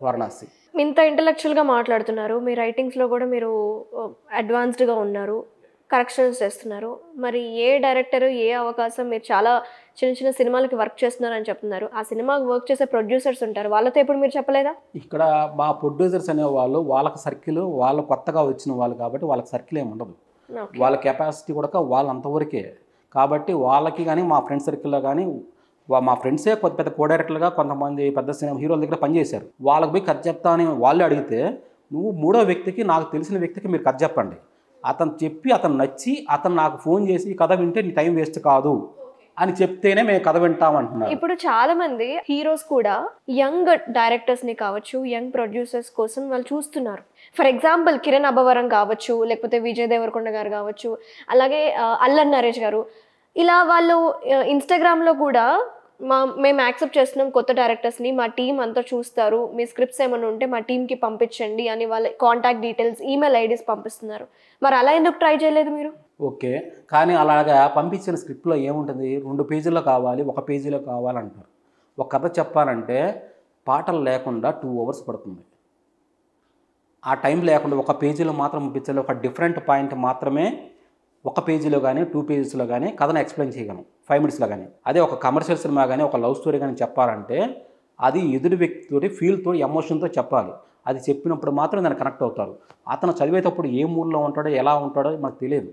వారణాసి. ఇంత ఇంటలెక్చువల్గా మాట్లాడుతున్నారు, మీ రైటింగ్స్లో కూడా మీరు అడ్వాన్స్డ్గా ఉన్నారు, కరెక్షన్స్ చేస్తున్నారు. మరి ఏ డైరెక్టర్ ఏ అవకాశం, మీరు చాలా చిన్న చిన్న సినిమాలకి వర్క్ చేస్తున్నారని చెప్తున్నారు, ఆ సినిమాకి వర్క్ చేసే ప్రొడ్యూసర్స్ ఉంటారు, వాళ్ళతో ఇప్పుడు మీరు చెప్పలేదా? ఇక్కడ మా ప్రొడ్యూసర్స్ అనేవాళ్ళు వాళ్ళకి సర్కిల్, వాళ్ళు కొత్తగా వచ్చిన వాళ్ళు కాబట్టి వాళ్ళకి సర్కిల్ ఏమి ఉండదు. ఓకే. వాళ్ళ కెపాసిటీ కూడా వాళ్ళు అంతవరకే. కాబట్టి వాళ్ళకి కానీ మా ఫ్రెండ్ సర్కిల్లో కానీ మా ఫ్రెండ్సే కొత్త పెద్ద కో డైరెక్టర్లుగా కొంతమంది పెద్ద సినిమా హీరోల దగ్గర పనిచేశారు. వాళ్ళకి పోయి కథ చెప్తా అని వాళ్ళే అడిగితే, నువ్వు మూడో వ్యక్తికి, నాకు తెలిసిన వ్యక్తికి మీరు కథ చెప్పండి, అతను చెప్పి అతను నచ్చి అతను నాకు ఫోన్ చేసి ఈ కథ వింటే నీ టైం వేస్ట్ కాదు అని చెప్తేనే మేము కథ వింటామంటున్నారు. ఇప్పుడు చాలా మంది హీరోస్ కూడా యంగ్ డైరెక్టర్స్ ని కావచ్చు, యంగ్ ప్రొడ్యూసర్స్ కోసం వాళ్ళు చూస్తున్నారు. ఫర్ ఎగ్జాంపుల్ కిరణ్ అబ్బవరం కావచ్చు, లేకపోతే విజయ్ దేవరకొండ గారు కావచ్చు, అలాగే అల్లరి నరేష్ గారు, ఇలా వాళ్ళు ఇన్స్టాగ్రామ్లో కూడా మేము యాక్సెప్ట్ చేస్తున్నాం కొత్త డైరెక్టర్స్ని, మా టీం అంతా చూస్తారు, మీ స్క్రిప్ట్స్ ఏమైనా ఉంటే మా టీంకి పంపించండి అని వాళ్ళ కాంటాక్ట్ డీటెయిల్స్, ఈమెయిల్ ఐడీస్ పంపిస్తున్నారు. మరి అలా ఎందుకు ట్రై చేయలేదు మీరు? ఓకే, కానీ అలాగా పంపించిన స్క్రిప్ట్లో ఏముంటుంది, 2 పేజీల్లో కావాలి, 1 పేజీలో కావాలంటారు. ఒక కథ చెప్పాలంటే పాటలు లేకుండా 2 hours పడుతుంది. ఆ టైం లేకుండా 1 పేజీలో మాత్రం పంపించాలి. ఒక డిఫరెంట్ పాయింట్ మాత్రమే 1 పేజీలో కానీ 2 పేజెస్లో కానీ కథను ఎక్స్ప్లెయిన్ చేయగలం 5 minutesలో కానీ. అదే ఒక కమర్షియల్ సినిమా కానీ ఒక లవ్ స్టోరీ కానీ చెప్పాలంటే అది ఎదుటి వ్యక్తితో ఫీల్తో ఎమోషన్తో చెప్పాలి. అది చెప్పినప్పుడు మాత్రం దాన్ని కనెక్ట్ అవుతారు. అతను చదివేటప్పుడు ఏ మూడ్లో ఉంటాడో ఎలా ఉంటాడో మనకు తెలియదు.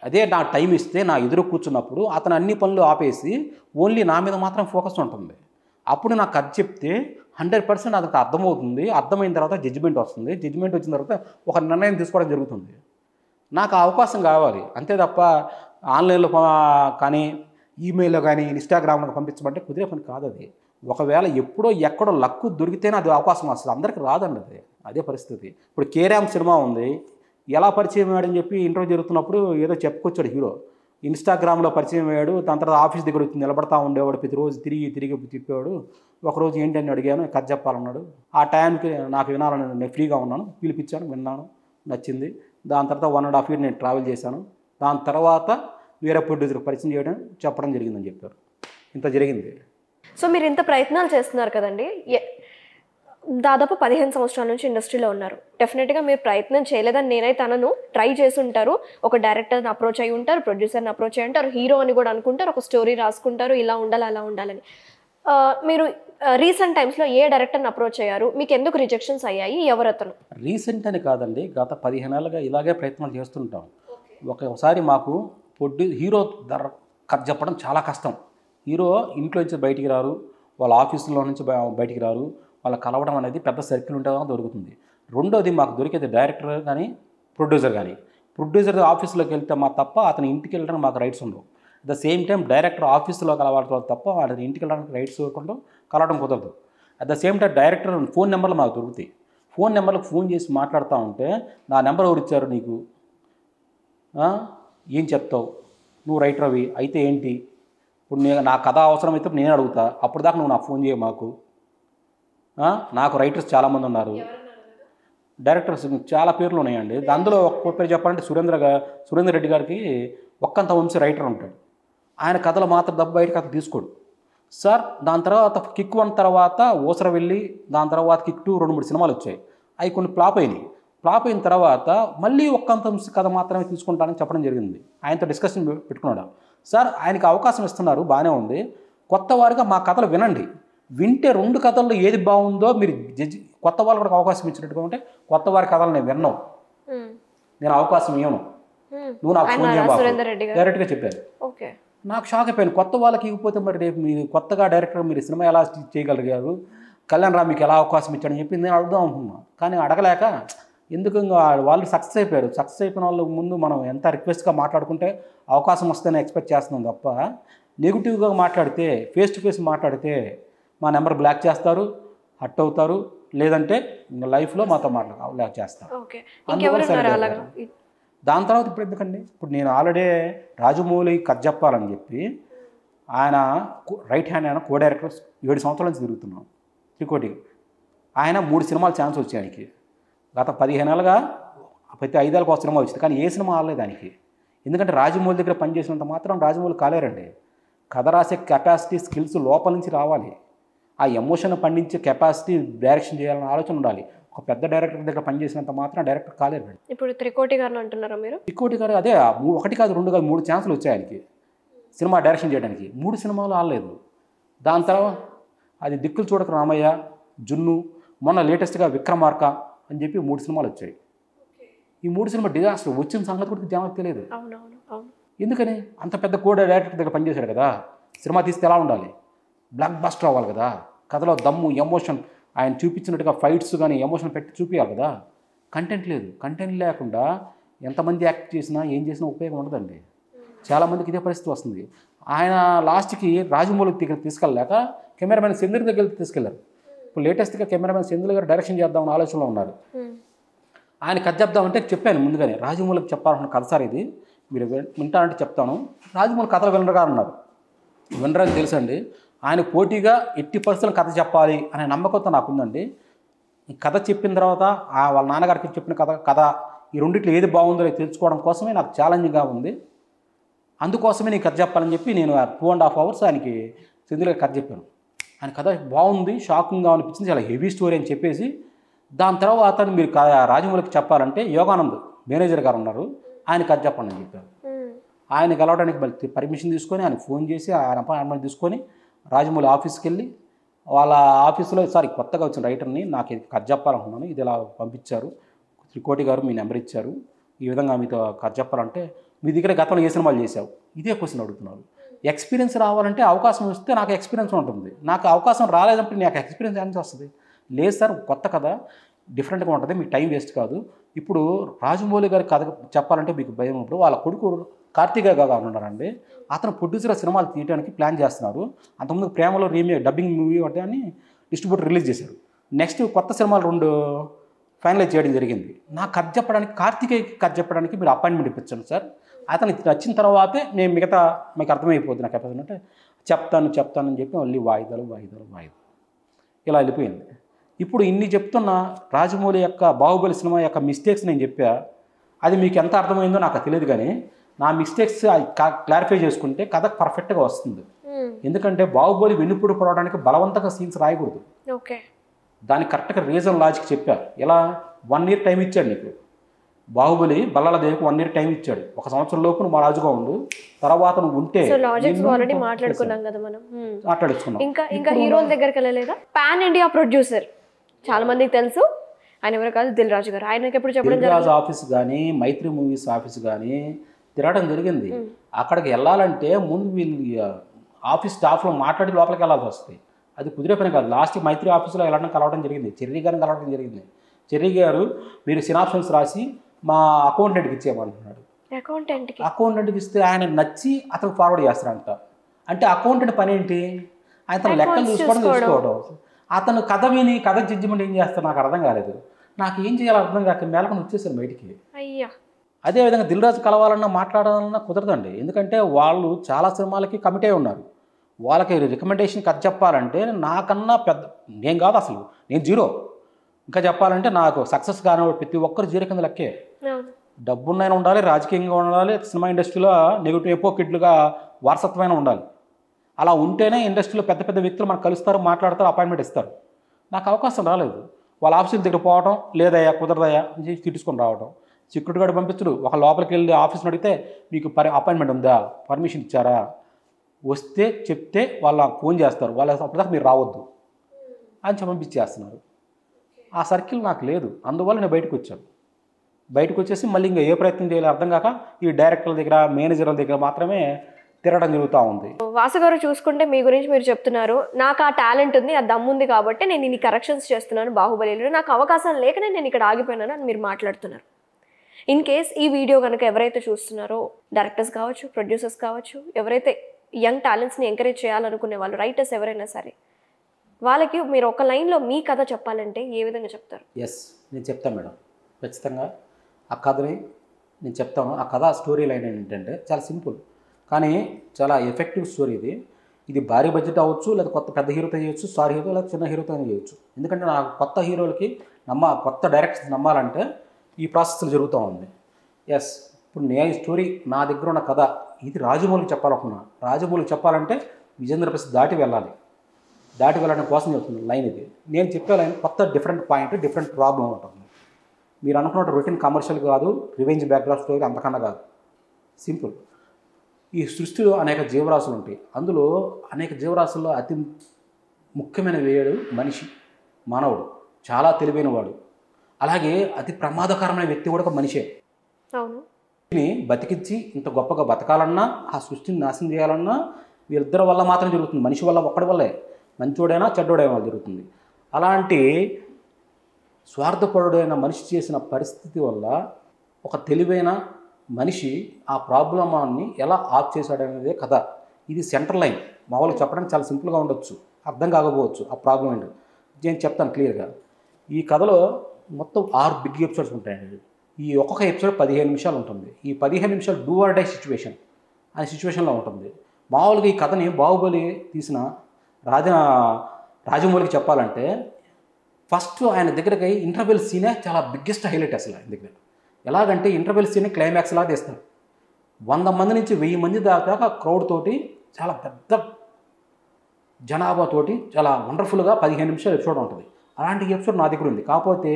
అదే నా టైం ఇస్తే నా ఎదురు కూర్చున్నప్పుడు అతను అన్ని పనులు ఆపేసి ఓన్లీ నా మీద మాత్రం ఫోకస్ ఉంటుంది. అప్పుడు నాకు కథ చెప్తే 100% అతనికి అర్థమవుతుంది. అర్థమైన తర్వాత జడ్జిమెంట్ వస్తుంది. జడ్జిమెంట్ వచ్చిన తర్వాత ఒక నిర్ణయం తీసుకోవడం జరుగుతుంది. నాకు ఆ అవకాశం కావాలి అంతే తప్ప ఆన్లైన్లో కానీ ఈమెయిల్లో కానీ ఇన్స్టాగ్రామ్లో పంపించమంటే కుదిరే పని కాదు అది. ఒకవేళ ఎప్పుడో ఎక్కడో లక్కు దొరికితేనే అది అవకాశం వస్తుంది, అందరికీ రాదండి అది. అదే పరిస్థితి. ఇప్పుడు కేరామ్ సినిమా ఉంది, ఎలా పరిచయం అయ్యాడని చెప్పి ఇంటర్వ్యూ జరుగుతున్నప్పుడు ఏదో చెప్పుకొచ్చాడు హీరో. ఇన్స్టాగ్రామ్లో పరిచయం అయ్యాడు, దాని తర్వాత ఆఫీస్ దగ్గర వచ్చి నిలబడతా ఉండేవాడు, ప్రతిరోజు తిరిగి చెప్పేవాడు. ఒకరోజు ఏంటని అడిగాను, కథ చెప్పాలన్నాడు. ఆ టైంకి నాకు వినాలని నేను ఫ్రీగా ఉన్నాను, పిలిపించాను, విన్నాను, నచ్చింది. దాని తర్వాత 1.5 years నేను ట్రావెల్ చేశాను. దాని తర్వాత వేరే ప్రొడ్యూసర్కి పరిచయం చేయడం చెప్పడం జరిగిందని చెప్పారు. ఇంత జరిగింది. సో మీరు ఇంత ప్రయత్నాలు చేస్తున్నారు కదండి, దాదాపు 15 సంవత్సరాల నుంచి ఇండస్ట్రీలో ఉన్నారు. డెఫినెట్గా మీరు ప్రయత్నం చేయలేదని నేనైతే అనను. ట్రై చేసి ఉంటారు, ఒక డైరెక్టర్ని అప్రోచ్ అయ్యి ఉంటారు, ప్రొడ్యూసర్ని అప్రోచ్ అయ్యి ఉంటారు, హీరో అని కూడా అనుకుంటారు, ఒక స్టోరీ రాసుకుంటారు, ఇలా ఉండాలి అలా ఉండాలని. మీరు రీసెంట్ టైమ్స్లో ఏ డైరెక్టర్ని అప్రోచ్ అయ్యారు, మీకు ఎందుకు రిజెక్షన్స్ అయ్యాయి, ఎవరతను? రీసెంట్ అని కాదండి, గత 15 ఏళ్ళుగా ఇలాగే ప్రయత్నాలు చేస్తుంటాం. ఒకసారి మాకు హీరో కథ చెప్పడం చాలా కష్టం. హీరో ఇంట్లో నుంచి బయటికి రారు, వాళ్ళ ఆఫీసులో నుంచి బయటికి రారు, వాళ్ళ కలవడం అనేది పెద్ద సర్కిల్ ఉంటే దొరుకుతుంది. రెండోది మాకు దొరికేది డైరెక్టర్ కానీ ప్రొడ్యూసర్ కానీ. ప్రొడ్యూసర్ ఆఫీస్లోకి వెళ్తే మా తప్ప అతని ఇంటికి వెళ్ళడానికి మాకు రైట్స్ ఉండవు. At the same time director ఆఫీస్లో కలవడం తప్ప అతని ఇంటికి వెళ్ళడానికి రైట్స్ ఇవ్వకుండా కలవడం కుదరదు. At the same time director phone నెంబర్లు మాకు దొరుకుతాయి. ఫోన్ నెంబర్లకు ఫోన్ చేసి మాట్లాడుతూ ఉంటే, నా నెంబర్ ఎవరు ఇచ్చారు నీకు, ఏం చెప్తావు, నువ్వు రైటర్ అవి అయితే ఏంటి, ఇప్పుడు నా కథ అవసరమైతే నేను అడుగుతా, అప్పుడు దాకా నువ్వు నాకు ఫోన్ చేయ మాకు. నాకు రైటర్స్ చాలామంది ఉన్నారు, డైరెక్టర్స్ చాలా పేర్లు ఉన్నాయండి. అందులో ఒక్క పేరు చెప్పాలంటే సురేందర్ రెడ్డి గారికి ఒక్కంత వంశీ రైటర్ ఉంటాడు. ఆయన కథలు మాత్రం తప్ప బయట కథ తీసుకోడు సార్. దాని తర్వాత కిక్ 1 తర్వాత ఓసర వెళ్ళి, దాని తర్వాత కిక్ 2 2-3 సినిమాలు వచ్చాయి. అవి కొన్ని ఫ్లాప్ అయినాయి. ఫ్లాప్ అయిన తర్వాత మళ్ళీ ఒక్కంత వంశీ కథ మాత్రమే తీసుకుంటానని చెప్పడం జరిగింది. ఆయనతో డిస్కషన్ పెట్టుకున్నాడు. సార్ ఆయనకి అవకాశం ఇస్తున్నారు, బాగానే ఉంది, కొత్త వారిగా మా కథలు వినండి, వింటే 2 కథల్లో ఏది బాగుందో మీరు జడ్జి, కొత్త వాళ్ళు కూడా అవకాశం ఇచ్చినట్టుగా ఉంటే కొత్త వారి కథలు నేను విన్నాను, నేను అవకాశం ఇవ్వను, నువ్వు నాకు ఫోన్ చేయమని డైరెక్ట్గా చెప్పారు. నాకు షాక్ అయిపోయాను. కొత్త వాళ్ళకి ఇవ్వకపోతే మరి రేపు మీరు కొత్తగా డైరెక్టర్ మీరు సినిమా ఎలా చేయగలిగారు, కళ్యాణ్ రామ్ మీకు ఎలా అవకాశం ఇచ్చాడని చెప్పి నేను అడుగుదాం అనుకున్నా. కానీ అడగలేక, ఎందుకు వాళ్ళు సక్సెస్ అయిపోయారు. సక్సెస్ అయిపోయిన వాళ్ళ ముందు మనం ఎంత రిక్వెస్ట్గా మాట్లాడుకుంటే అవకాశం వస్తేనే ఎక్స్పెక్ట్ చేస్తున్నాం తప్ప, నెగిటివ్గా మాట్లాడితే, ఫేస్ టు ఫేస్ మాట్లాడితే మా నెంబర్ బ్లాక్ చేస్తారు, హట్ అవుతారు, లేదంటే లైఫ్లో మాతో బ్లాక్ చేస్తారు. దాని తర్వాత ఇప్పుడు ఎందుకండి, ఇప్పుడు నేను ఆల్రెడీ రాజమౌళి కథ చెప్పాలని చెప్పి ఆయన రైట్ హ్యాండ్ ఆయన కో డైరెక్టర్ 7 సంవత్సరాల నుంచి తిరుగుతున్నాం త్రికోటి. ఆయన 3 సినిమాలు ఛాన్స్ వచ్చాయి ఆయనకి. గత 15 ఏళ్ళుగా ప్రతి 5 ఏళ్ళకి ఒక సినిమా వచ్చింది, కానీ ఏ సినిమా ఆడలేదు దానికి. ఎందుకంటే రాజమౌళి దగ్గర పనిచేసినంత మాత్రం రాజమౌళి కాలేరండి. కథ రాసే కెపాసిటీ, స్కిల్స్ లోపల నుంచి రావాలి. ఆ ఎమోషన్ పండించే కెపాసిటీ డైరెక్షన్ చేయాలన్న ఆలోచన ఉండాలి. ఒక పెద్ద డైరెక్టర్ దగ్గర పనిచేసినంత మాత్రం డైరెక్టర్ కాలేరు. ఇప్పుడు త్రికోటి గారిని అంటున్నారా మీరు? త్రికోటి గారు అదే 1 కాదు 2 కాదు 3 ఛాన్సులు వచ్చాయి ఆయనకి సినిమా డైరెక్షన్ చేయడానికి. 3 సినిమాలు ఆడలేదు. దాని తర్వాత అది దిక్కులు చూడక రామయ్య, జున్ను, మొన్న లేటెస్ట్గా విక్రమార్క అని చెప్పి 3 సినిమాలు వచ్చాయి. ఈ 3 సినిమా డిజాస్టర్. వచ్చిన సంగతి కూడా జనాలకు తెలియదు. ఎందుకని? అంత పెద్ద డైరెక్టర్ దగ్గర పనిచేశాడు కదా. సినిమా తీస్తే ఎలా ఉండాలి? బ్లాక్ బస్టర్ అవ్వాలి కదా. కథలో దమ్ము, ఎమోషన్, ఆయన చూపించినట్టుగా ఫైట్స్ కానీ ఎమోషన్ పెట్టి చూపించాలి కదా. కంటెంట్ లేదు. కంటెంట్ లేకుండా ఎంతమంది యాక్ట్ చేసినా ఏం చేసినా ఉపయోగం ఉండదండి. చాలామందికి ఇదే పరిస్థితి వస్తుంది. ఆయన లాస్ట్కి రాజమౌళి దగ్గర తీసుకెళ్ళలేక కెమెరామెన్ సెంధిల్ దగ్గర తీసుకెళ్లారు. ఇప్పుడు లేటెస్ట్గా కెమెరామెన్ సెంధిల్ గారు డైరెక్షన్ చేద్దామని ఆలోచనలో ఉన్నారు. ఆయన కథ చెప్దామంటే చెప్పాను ముందుగానే, రాజమౌళికి చెప్పాలన్న కథ సార్ ఇది, మీరు వింటానంటే చెప్తాను. రాజమౌళి కథలు వినరుగా అన్నారు. వినరని తెలుసండి. ఆయన పోటీగా ఎట్టి పరిస్థితుల్లో కథ చెప్పాలి అనే నమ్మకంతో నాకుందండి. కథ చెప్పిన తర్వాత వాళ్ళ నాన్నగారికి చెప్పిన కథ ఈ రెండిట్లో ఏది బాగుందో తెలుసుకోవడం కోసమే నాకు ఛాలెంజింగ్గా ఉంది. అందుకోసమే నేను కథ చెప్పాలని చెప్పి నేను 2.5 hours ఆయనకి సెంధిల్ గారికి కథ చెప్పాను. ఆయన కథ బాగుంది, షాకింగ్గా అనిపించింది, చాలా హెవీ స్టోరీ అని చెప్పేసి దాని తర్వాత మీరు రాజమౌళికి చెప్పాలంటే యోగానంద్ మేనేజర్ గారు ఉన్నారు, ఆయన కథ చెప్పండి అని చెప్పారు. ఆయన కలవడానికి పర్మిషన్ తీసుకొని ఆయన ఫోన్ చేసి ఆయన అపాయింట్మెంట్ తీసుకొని రాజమౌళి ఆఫీస్కి వెళ్ళి వాళ్ళ ఆఫీసులో కొత్తగా వచ్చిన రైటర్ని నాకు కథ చెప్పాలనుకున్నాను, ఇది ఇలా పంపించారు, త్రికోటి గారు మీ నెంబర్ ఇచ్చారు, ఈ విధంగా మీతో కథ చెప్పాలంటే మీ దగ్గర గతంలో ఏ సినిమాలు చేశావు, ఇదే క్వశ్చన్ అడుగుతున్నారు. ఎక్స్పీరియన్స్ రావాలంటే అవకాశం వస్తే నాకు ఎక్స్పీరియన్స్ ఉంటుంది. నాకు అవకాశం రాలేదంటే నాకు ఎక్స్పీరియన్స్ ఎంత వస్తుంది? లేదు సార్, కొత్త కథ డిఫరెంట్గా ఉంటుంది, మీకు టైం వేస్ట్ కాదు. ఇప్పుడు రాజమౌళి గారి కథ చెప్పాలంటే మీకు భయం. ఇప్పుడు వాళ్ళ కొడుకు కార్తీక గారు ఉన్నారండి, అతను ప్రొడ్యూసర్ సినిమాలు తీయడానికి ప్లాన్ చేస్తున్నారు. అంతకుముందు ప్రేమలో డబ్బింగ్ మూవీ ఒకటి అని డిస్ట్రిబ్యూటర్ రిలీజ్ చేశారు. నెక్స్ట్ కొత్త సినిమాలు 2 ఫైనలైజ్ చేయడం జరిగింది. నా కథ చెప్పడానికి, కార్తీకేయకి కథ చెప్పడానికి మీరు అపాయింట్మెంట్ ఇప్పించండి సార్, అతను వచ్చిన తర్వాతే నేను మిగతా మీకు అర్థమైపోద్ది నాకు కెపాసిటీ అంటే చెప్తానని చెప్పి మళ్ళీ వాయిదాలు ఇలా వెళ్ళిపోయింది. ఇప్పుడు ఇన్ని చెప్తున్న రాజమౌళి యొక్క బాహుబలి సినిమా యొక్క మిస్టేక్స్ నేను చెప్పా, అది మీకు ఎంత అర్థమైందో నాకు తెలియదు, కానీ నా మిస్టేక్స్ క్లారిఫై చేసుకుంటే కథ పర్ఫెక్ట్గా వస్తుంది. ఎందుకంటే బాహుబలి వెన్నుపూడి పడడానికి బలవంతంగా సీన్స్ రాయకూడదు. దానికి కరెక్ట్గా రీజన్ లాజిక్ చెప్పా. ఎలా 1 year టైం ఇచ్చాడు నీకు బాహుబలి, బల్లాల దేవికి 1 year టైం ఇచ్చాడు. 1 సంవత్సరం లోపు నువ్వు మా రాజుగా ఉండు, తర్వాత నువ్వు ఉంటే మాట్లాడుకున్నాం. ఇంకా హీరోల దగ్గరికి వెళ్ళలేదా? పాన్ ఇండియా ప్రొడ్యూసర్ చాలా మందికి తెలుసు, ఆయన ఎవరు కాదు, దిల్ రాజు గారు. ఆయనకి ఎప్పుడు చెప్పడం దిల్ రాజు ఆఫీస్ కానీ మైత్రి మూవీస్ ఆఫీస్ కానీ తిరగడం జరిగింది. అక్కడికి వెళ్ళాలంటే ముందు వీళ్ళు ఆఫీస్ స్టాఫ్లో మాట్లాడి లోపలికి వెళ్ళాల్సి వస్తుంది. అది కుదిరే పని కాదు. లాస్ట్ మైత్రి ఆఫీస్లో వెళ్ళడం కలవడం జరిగింది, చెర్రీ గారిని కలవడం జరిగింది. చెర్రీ గారు మీరు సినాప్షన్స్ రాసి మా అకౌంటెంట్కి ఇచ్చేయమంటున్నాడు. అకౌంటెంట్కి ఇస్తే ఆయన నచ్చి అతను ఫార్వర్డ్ చేస్తారంట. అంటే అకౌంటెంట్ పని ఏంటి? ఆయన లెక్కలు చూసుకోవడం. అతను కథ విని కథ జడ్జిమెంట్ ఏం చేస్తాడు నాకు అర్థం కాలేదు. నాకు ఏం చేయాలో అర్థం కాక మేళకొని వచ్చేసారు బయటికి. అదేవిధంగా దిల్ రాజు కలవాలన్నా మాట్లాడాలన్నా కుదరదండి. ఎందుకంటే వాళ్ళు చాలా సినిమాలకి కమిట్ అయి ఉన్నారు. వాళ్ళకి రికమెండేషన్ కథ చెప్పాలంటే నాకన్నా పెద్ద నేను కాదు, అసలు నేను 0. ఇంకా చెప్పాలంటే నాకు సక్సెస్ కాని ప్రతి ఒక్కరు 0 కింద లెక్కే. డబ్బున్నైనా ఉండాలి, రాజకీయంగా ఉండాలి, సినిమా ఇండస్ట్రీలో నెగిటివ్ ఎపోకిడ్లుగా వారసత్వమైన ఉండాలి. అలా ఉంటేనే ఇండస్ట్రీలో పెద్ద పెద్ద వ్యక్తులు మనకు కలుస్తారు, మాట్లాడతారు, అపాయింట్మెంట్ ఇస్తారు. నాకు అవకాశం రాలేదు. వాళ్ళ ఆఫీసుల దగ్గర పోవడం, లేదయ్యా కుదరదయ్యా అని తిట్టుకొని రావడం, సెక్యూరిటీ గార్డు పంపించడు. ఒక లోపలికి వెళ్ళి ఆఫీస్ని అడిగితే మీకు అపాయింట్మెంట్ ఉందా, పర్మిషన్ ఇచ్చారా, వస్తే చెప్తే వాళ్ళు ఫోన్ చేస్తారు, వాళ్ళ అప్పటిదాకా మీరు రావద్దు అని పంపించేస్తున్నారు. ఆ సర్కిల్ నాకు లేదు. అందువల్ల నేను బయటకు వచ్చాను. బయటకు వచ్చేసి మళ్ళీ ఇంకా ఏ ప్రయత్నం చేయాలో అర్థం కాక ఈ డైరెక్టర్ల దగ్గర, మేనేజర్ల దగ్గర మాత్రమే తిరగడం జరుగుతూ ఉంది. వాసు గారు చూసుకుంటే మీ గురించి మీరు చెప్తున్నారు, నాకు ఆ టాలెంట్ ఉంది, ఆ దమ్ము ఉంది కాబట్టి నేను ఇన్ని కరెక్షన్స్ చేస్తున్నాను బాహుబలిలో, నాకు అవకాశం లేకనే నేను ఇక్కడ ఆగిపోయినాను అని మీరు మాట్లాడుతున్నారు. ఇన్ కేస్ ఈ వీడియో కనుక ఎవరైతే చూస్తున్నారో, డైరెక్టర్స్ కావచ్చు, ప్రొడ్యూసర్స్ కావచ్చు, ఎవరైతే యంగ్ టాలెంట్స్ని ఎంకరేజ్ చేయాలనుకునే వాళ్ళు, రైటర్స్ ఎవరైనా సరే, వాళ్ళకి మీరు ఒక లైన్లో మీ కథ చెప్పాలంటే ఏ విధంగా చెప్తారు? నేను చెప్తాను మేడం, ఖచ్చితంగా ఆ కథని నేను చెప్తాను. ఆ కథ స్టోరీ లైన్ ఏంటంటే చాలా సింపుల్ కానీ చాలా ఎఫెక్టివ్ స్టోరీ. ఇది భారీ బడ్జెట్ అవ్వచ్చు, లేదా కొత్త పెద్ద హీరోతో చేయొచ్చు, స్టార్ హీరో లేదా చిన్న హీరోతో చేయొచ్చు. ఎందుకంటే నాకు కొత్త హీరోలకి కొత్త డైరెక్టర్స్ నమ్మాలంటే ఈ ప్రాసెస్లో జరుగుతూ ఉంది. ఇప్పుడు నేను స్టోరీ నా దగ్గర ఉన్న కథ ఇది రాజమౌళికి చెప్పాలనుకున్నా. రాజమౌళికి చెప్పాలంటే విజేంద్ర ప్రసాద్ దాటి వెళ్ళాలి. దాటి వెళ్ళడం కోసం చెప్తుంది లైన్ ఇది. నేను చెప్పే లైన్ కొత్త డిఫరెంట్ పాయింట్, డిఫరెంట్ ప్రాబ్లం ఉంటుంది. మీరు అనుకున్నట్టు రొటీన్ కమర్షియల్ కాదు, రివెంజ్ బ్యాక్గ్రౌండ్ స్టోరీ అంతకన్నా కాదు. సింపుల్. ఈ సృష్టిలో అనేక జీవరాశులు ఉంటాయి. అందులో అనేక జీవరాశుల్లో అతి ముఖ్యమైన వేడు మనిషి, మానవుడు. చాలా తెలివైన వాడు. అలాగే అతి ప్రమాదకరమైన వ్యక్తి కూడా ఒక మనిషే. అవును. బతికించి ఇంత గొప్పగా బతకాలన్నా, ఆ సృష్టిని నాశనం చేయాలన్నా వీళ్ళిద్దరి వల్ల మాత్రం జరుగుతుంది. మనిషి వల్ల ఒక్కడి వల్లే, మంచోడైనా చెడ్డోడైనా జరుగుతుంది. అలాంటి స్వార్థపరుడైన మనిషి చేసిన పరిస్థితి వల్ల ఒక తెలివైన మనిషి ఆ ప్రాబ్లమాన్ని ఎలా ఆఫ్ చేశాడనేదే కథ. ఇది సెంటర్ లైన్. మామూలుగా చెప్పడానికి చాలా సింపుల్గా ఉండొచ్చు, అర్థం కాకపోవచ్చు ఆ ప్రాబ్లం ఏంటో. నేను చెప్తాను క్లియర్గా. ఈ కథలో మొత్తం 6 బిగ్ ఎపిసోడ్స్ ఉంటాయండి. ఈ ఒక్కొక్క ఎపిసోడ్ 15 నిమిషాలు ఉంటుంది. ఈ 15 నిమిషాలు డూ ఆర్ డై సిచ్యువేషన్ అనే సిచ్యువేషన్లో ఉంటుంది. మామూలుగా ఈ కథని బాహుబలి తీసిన రాజమౌళికి చెప్పాలంటే ఫస్ట్ ఆయన దగ్గరకి ఇంటర్వెల్ సీనే చాలా బిగ్గెస్ట్ హైలైట్ అసలు ఆయన దగ్గర. ఎలాగంటే ఇంటర్వెల్ సీన్ క్లైమాక్స్ లాగా తీస్తారు. 100 మంది నుంచి 1000 మంది దాకా క్రౌడ్ తోటి, చాలా పెద్ద జనాభాతోటి చాలా వండర్ఫుల్గా 15 నిమిషాలు ఎపిసోడ్ ఉంటుంది. అలాంటి ఎపిసోడ్ నా దగ్గర ఉంది. కాకపోతే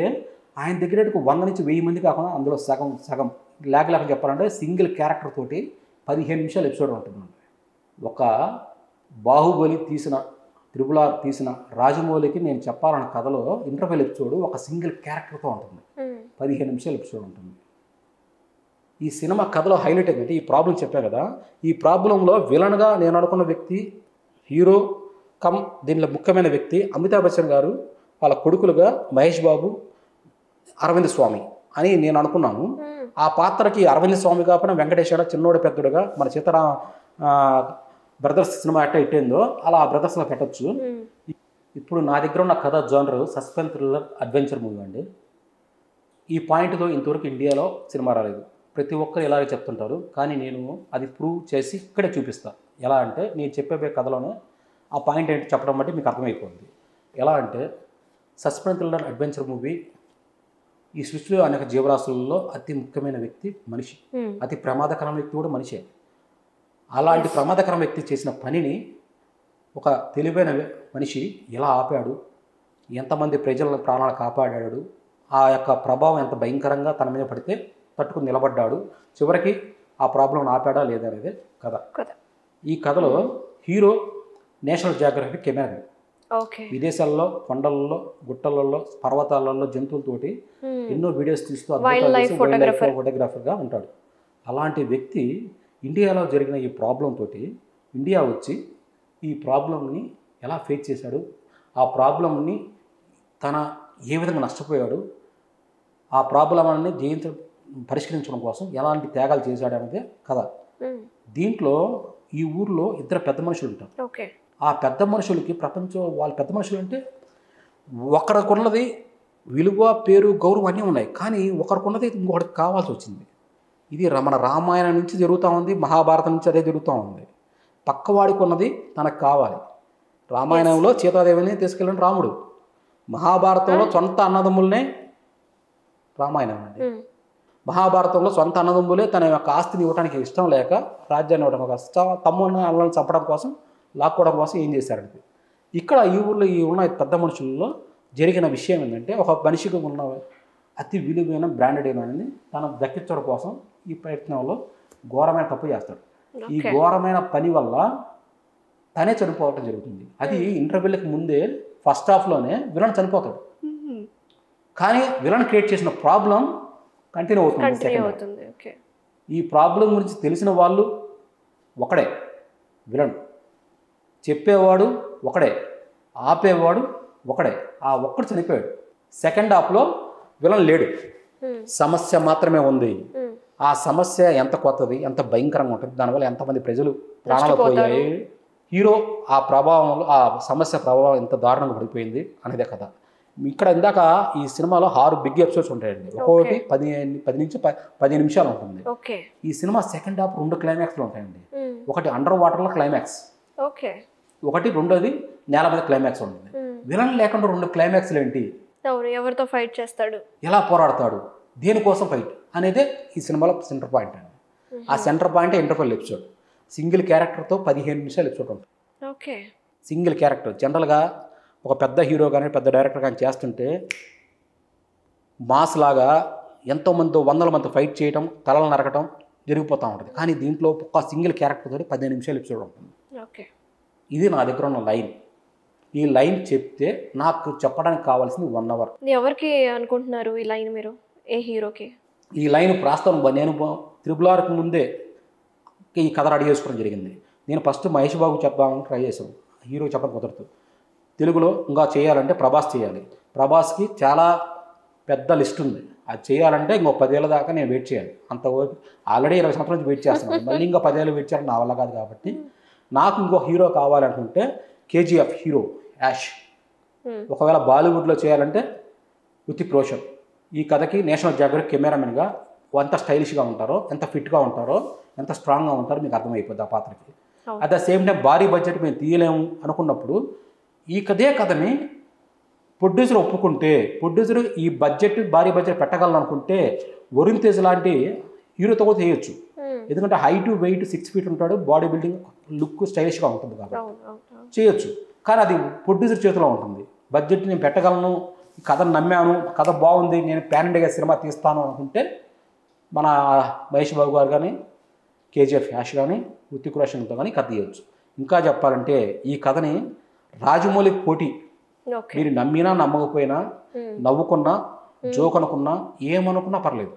ఆయన దగ్గర 100 నుంచి 1000 మంది కాకుండా అందులో సగం లేక చెప్పాలంటే సింగిల్ క్యారెక్టర్ తోటి 15 నిమిషాలు ఎపిసోడ్ ఉంటుంది. ఒక బాహుబలి తీసిన, త్రిపుల్ ఆర్ తీసిన రాజమౌళికి నేను చెప్పాలన్న కథలో ఇంటర్వెల్ ఎపిసోడ్ ఒక సింగిల్ క్యారెక్టర్తో ఉంటుంది. 15 నిమిషాలు ఎపిసోడ్ ఉంటుంది. ఈ సినిమా కథలో హైలైట్ ఏంటంటే ఈ ప్రాబ్లం చెప్పా కదా, ఈ ప్రాబ్లంలో విలన్గా నేను అనుకున్న వ్యక్తి హీరో కమ్ దీనిలో ముఖ్యమైన వ్యక్తి అమితాబ్ బచ్చన్ గారు, వాళ్ళ కొడుకులుగా మహేష్ బాబు, అరవింద్ స్వామి అని నేను అనుకున్నాను. ఆ పాత్రకి అరవింద్ స్వామి కాకుండా వెంకటేశ్వర చిన్నోడు పెద్దడుగా మన సీతారామ బ్రదర్స్ సినిమా ఎట్ట ఇట్టేందో అలా ఆ బ్రదర్స్లో పెట్టచ్చు. ఇప్పుడు నా దగ్గర ఉన్న కథ genre suspense thriller adventure movie అండి. ఈ పాయింట్తో ఇంతవరకు ఇండియాలో సినిమా రాలేదు. ప్రతి ఒక్కరు ఇలాగే చెప్తుంటారు, కానీ నేను అది ప్రూవ్ చేసి ఇక్కడే చూపిస్తాను. ఎలా అంటే నేను చెప్పే కథలోనే ఆ పాయింట్ ఏంటి చెప్పడం బట్టి మీకు అర్థమైపోతుంది. ఎలా అంటే సస్పెన్స్ థ్రిల్లర్ అడ్వెంచర్ మూవీ, ఈ సృష్టిలో అనేక జీవరాశులలో అతి ముఖ్యమైన వ్యక్తి మనిషి, అతి ప్రమాదకరమైన వ్యక్తి కూడా మనిషే. అలాంటి ప్రమాదకరమైన వ్యక్తి చేసిన పనిని ఒక తెలివైన మనిషి ఎలా ఆపాడు, ఎంతమంది ప్రజల ప్రాణాలు కాపాడాడు, ఆ యొక్క ప్రభావం ఎంత భయంకరంగా తన మీద పడితే తట్టుకుని నిలబడ్డాడు, చివరికి ఆ ప్రాబ్లం ఆపాడా లేదా అనేది కథ. ఈ కథలో హీరో నేషనల్ జియోగ్రఫిక్ కెమెరా, విదేశాల్లో కొండలలో, గుట్టలలో, పర్వతాలలో జంతువులతోటి ఎన్నో వీడియోస్ తీస్తూ ఫోటోగ్రాఫర్గా ఉంటాడు. అలాంటి వ్యక్తి ఇండియాలో జరిగిన ఈ ప్రాబ్లం తోటి ఇండియా వచ్చి ఈ ప్రాబ్లంని ఎలా ఫేస్ చేశాడు, ఆ ప్రాబ్లంని తన ఏ విధంగా నష్టపోయాడు, ఆ ప్రాబ్లమ్ని పరిష్కరించడం కోసం ఎలాంటి త్యాగాలు చేశాడు అనేది కథ. దీంట్లో ఈ ఊర్లో 2 పెద్ద మనుషులు ఉంటారు. ఆ పెద్ద మనుషులకి ప్రపంచం, వాళ్ళ పెద్ద మనుషులు అంటే ఒకరికున్నది విలువ, పేరు, గౌరవం అన్నీ ఉన్నాయి, కానీ ఒకరికున్నది ఇంకొకటికి కావాల్సి వచ్చింది. ఇది మన రామాయణం నుంచి జరుగుతూ ఉంది, మహాభారతం నుంచి అదే జరుగుతూ ఉంది. పక్కవాడికి ఉన్నది తనకు కావాలి. రామాయణంలో సీతాదేవిని తీసుకెళ్ళిన రాముడు, మహాభారతంలో సొంత అన్నదమ్ములనే, రామాయణం అండి, మహాభారతంలో సొంత అన్నదమ్ములే తన యొక్క ఆస్తిని ఇవ్వడానికి ఇష్టం లేక, రాజ్యాన్ని ఇవ్వడం కోసం, తమ్ముని అన్నలను చంపడం కోసం, లాక్కోవడం కోసం ఏం చేశారంటే, ఇక్కడ ఈ ఊళ్ళో ఈ ఉన్న పెద్ద మనుషుల్లో జరిగిన విషయం ఏంటంటే, ఒక మనిషికి ఉన్న అతి విలువైన బ్రాండెడ్ ఏమని తను దక్కించడం కోసం ఈ ప్రయత్నంలో ఘోరమైన తప్పు చేస్తాడు. ఈ ఘోరమైన పని వల్ల తనే చనిపోవటం జరుగుతుంది. అది ఇంటర్వెల్కి ముందే ఫస్ట్ హాఫ్లోనే విలన్ చనిపోతాడు, కానీ విలన్ క్రియేట్ చేసిన ప్రాబ్లం కంటిన్యూ అవుతుంది. ఈ ప్రాబ్లం గురించి తెలిసిన వాళ్ళు ఒకడే విలన్, చెప్పేవాడు ఒకడే, ఆపేవాడు ఒకడే. ఆ ఒక్కడు చనిపోయాడు. సెకండ్ హాఫ్లో విలన్ లేడు, సమస్య మాత్రమే ఉంది. ఆ సమస్య ఎంత కొత్తది, ఎంత భయంకరంగా ఉంటుంది, దానివల్ల ఎంతమంది ప్రజలు ప్రాణాలు పోయాయి, హీరో ఆ ప్రభావంలో ఆ సమస్య ప్రభావం ఎంత దారుణంగా పడిపోయింది అనేదే కథ. ఇక్కడ ఇందాక ఈ సినిమాలో 6 బిగ్ ఎపిసోడ్స్ ఉంటాయండి. ఒక్కొక్కటి 10 నుంచి 15 నిమిషాలు ఉంటుంది. ఈ సినిమా సెకండ్ హాఫ్ 2 క్లైమాక్స్లు ఉంటాయండి. ఒకటి అండర్ వాటర్లో క్లైమాక్స్, ఒకటి రెండోది నేల మీద క్లైమాక్స్ ఉంటుంది. విలన్ లేకుండా 2 క్లైమాక్స్లు ఏంటి, ఎవరితో ఫైట్ చేస్తాడు, ఎలా పోరాడతాడు, దేనికోసం ఫైట్ అనేదే ఈ సినిమాలో సెంటర్ పాయింట్ అండి. ఆ centre point interval episode, single క్యారెక్టర్తో 15 నిమిషాలు ఎపిసోడ్ ఉంటుంది. Single character. జనరల్గా ఒక పెద్ద హీరో కానీ పెద్ద డైరెక్టర్ కానీ చేస్తుంటే మాస్ లాగా ఎంతోమంది వందల మంది ఫైట్ చేయటం, తలలు నరకటం జరిగిపోతూ ఉంటుంది. కానీ దీంట్లో ఒక సింగిల్ క్యారెక్టర్ తోటి 15 నిమిషాలు ఎపిసోడ్ ఉంటుంది. ఓకే. ఇది నా దగ్గర ఉన్న లైన్. ఈ లైన్ చెప్తే నాకు చెప్పడానికి కావాల్సింది 1 అవర్. ఎవరికి అనుకుంటున్నారు ఈ లైన్ మీరు? ఏ హీరోకి? ఈ లైన్ ప్రస్తుతం నేను RRRకి ముందే ఈ కథ రెడీ చేసుకోవడం జరిగింది. నేను ఫస్ట్ మహేష్ బాబు చెప్పాలని ట్రై చేశాను, హీరో చెప్పడం కుదరదు. తెలుగులో ఇంకా చేయాలంటే ప్రభాస్ చేయాలి. ప్రభాస్కి చాలా పెద్ద లిస్ట్ ఉంది. అది చేయాలంటే ఇంకో 10 ఏళ్ళ దాకా నేను వెయిట్ చేయాలి. అంత ఆల్రెడీ 20 సంవత్సరాల నుంచి వెయిట్ చేస్తున్నాను. మళ్ళీ ఇంకా 10 ఏళ్ళు వెయిట్ చేయాలని నా వల్ల కాదు. కాబట్టి నాకు ఇంకో హీరో కావాలనుకుంటే KGF హీరో యాష్. ఒకవేళ బాలీవుడ్లో చేయాలంటే హృతిక్ రోషన్. ఈ కథకి నేషనల్ జియోగ్రఫిక్ కెమెరామెన్గా ఎంత స్టైలిష్గా ఉంటారో, ఎంత ఫిట్గా ఉంటారో, ఎంత స్ట్రాంగ్గా ఉంటారో మీకు అర్థమైపోద్ది ఆ పాత్రకి. అట్ ద సేమ్ టైం భారీ బడ్జెట్ మేము తీయలేము అనుకున్నప్పుడు ఈ కథని ప్రొడ్యూసర్ ఒప్పుకుంటే, ప్రొడ్యూసర్ ఈ భారీ బడ్జెట్ పెట్టగలను అనుకుంటే వరుణ్ తేజ్ లాంటి హీరోతో కూడా చేయొచ్చు. ఎందుకంటే హైట్ వెయిట్ 6 feet ఉంటాడు, బాడీ బిల్డింగ్ లుక్ స్టైలిష్గా ఉంటుంది కాబట్టి చేయొచ్చు. కానీ అది ప్రొడ్యూసర్ చేతిలో ఉంటుంది. బడ్జెట్ నేను పెట్టగలను, కథను నమ్మాను, కథ బాగుంది, నేను ప్యాన్ ఇండియా సినిమా తీస్తాను అనుకుంటే మన మహేష్ బాబు గారు కానీ KGF యాష్ కానీ హృతిక్ రోషన్తో కానీ కథ తీయవచ్చు. ఇంకా చెప్పాలంటే ఈ కథని రాజమౌళికి పోటీ. మీరు నమ్మినా నమ్మకపోయినా, నవ్వుకున్నా, జోక్ అనుకున్నా, ఏమనుకున్నా పర్లేదు,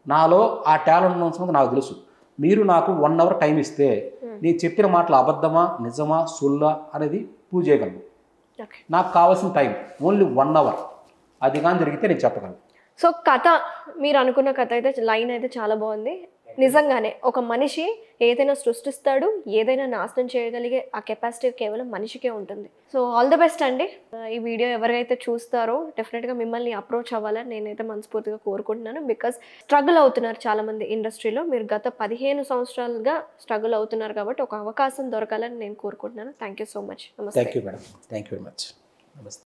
నాలో ఆ టాలెంట్ ఉన్నది నాకు తెలుసు. మీరు నాకు 1 అవర్ టైం ఇస్తే నేను చెప్పిన మాటలు అబద్ధమా నిజమా సుల్లా అనేది ప్రూవ్ చేయగలను. నాకు కావాల్సిన టైం ఓన్లీ 1 అవర్. అది కానీ జరిగితే నేను చెప్పగలను. సో కథ, మీరు అనుకున్న కథ అయితే లైన్ అయితే చాలా బాగుంది. నిజంగానే ఒక మనిషి ఏదైనా సృష్టిస్తాడు, ఏదైనా నాశనం చేయగలిగే ఆ కెపాసిటీ కేవలం మనిషికే ఉంటుంది. సో ఆల్ ది బెస్ట్ అండి. ఈ వీడియో ఎవరైతే చూస్తారో డెఫినెట్గా మిమ్మల్ని అప్రోచ్ అవ్వాలని నేనైతే మనస్ఫూర్తిగా కోరుకుంటున్నాను. బికాస్ స్ట్రగుల్ అవుతున్నారు చాలామంది ఇండస్ట్రీలో. మీరు గత 15 సంవత్సరాలుగా స్ట్రగుల్ అవుతున్నారు కాబట్టి ఒక అవకాశం దొరకాలని నేను కోరుకుంటున్నాను. Thank you so much. నమస్తే. Thank you madam. Thank you very much. నమస్తే.